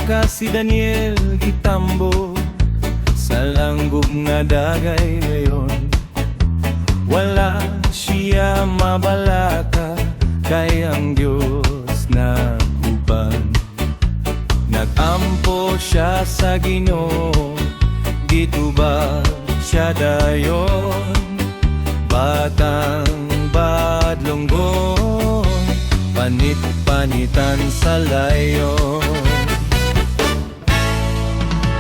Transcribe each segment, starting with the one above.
ka si Daniel gitambo sa langgub nga dagay leyon. Wala siya mabalaka kay ang Diyos naguban. Nagampo siya sa Ginoo, gitubag siya dayon. Batang badlonggon, panit-panitan sa layon.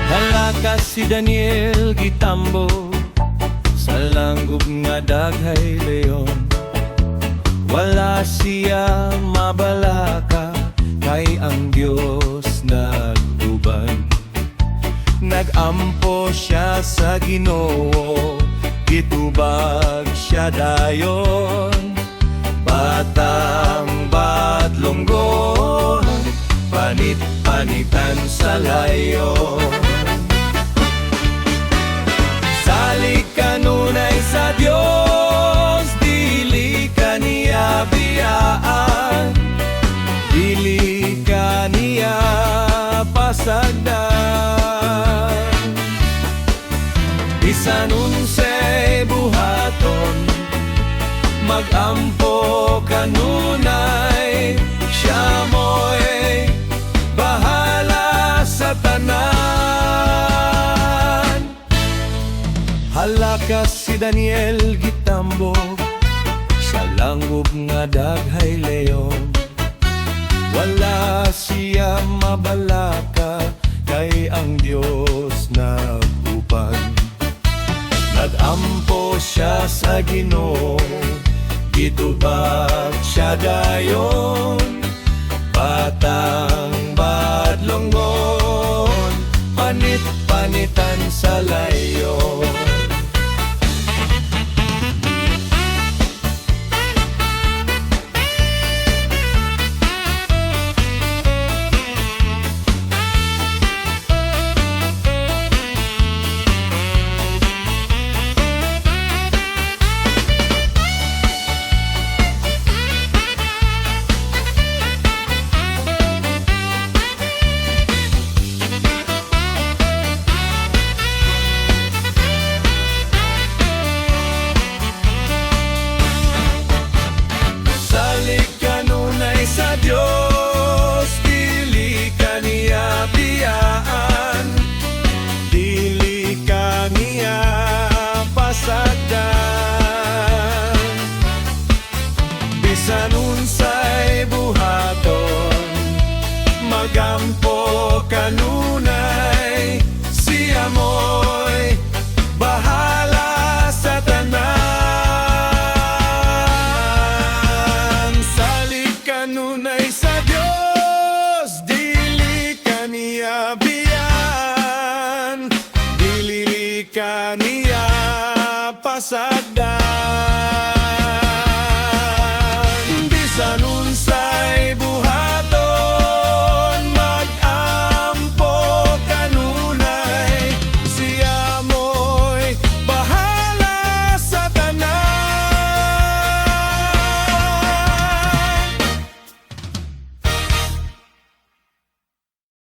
Halakas si Daniel gitambo sa langgub nga daghay leyon. Wala siya mabalaka kay ang Diyos naguban. Nagampo siya sa Ginoo, gitubag siya dayon. Batang badlonggon, panit-panitan sa layon. Salik kanunay sa Diyos, dili ka niya biyaan, dili ka niya pasagdan. Bisan unsay buhaton, magampo kanunay, siya mo'y bahala sa tanan. Halakas si Daniel gitambo sa langgub nga daghay leyon. Wala siya mabalaka kay ang Diyos naguban. Nagampo siya sa Ginoo, gitubag siya dayon. Batang badlonggon, panit-panitan sa layon. Sa Diyos, dili ka niya biyaan, dili ka niya pasagdan. Bisan unsay buhaton, magampo kanunay,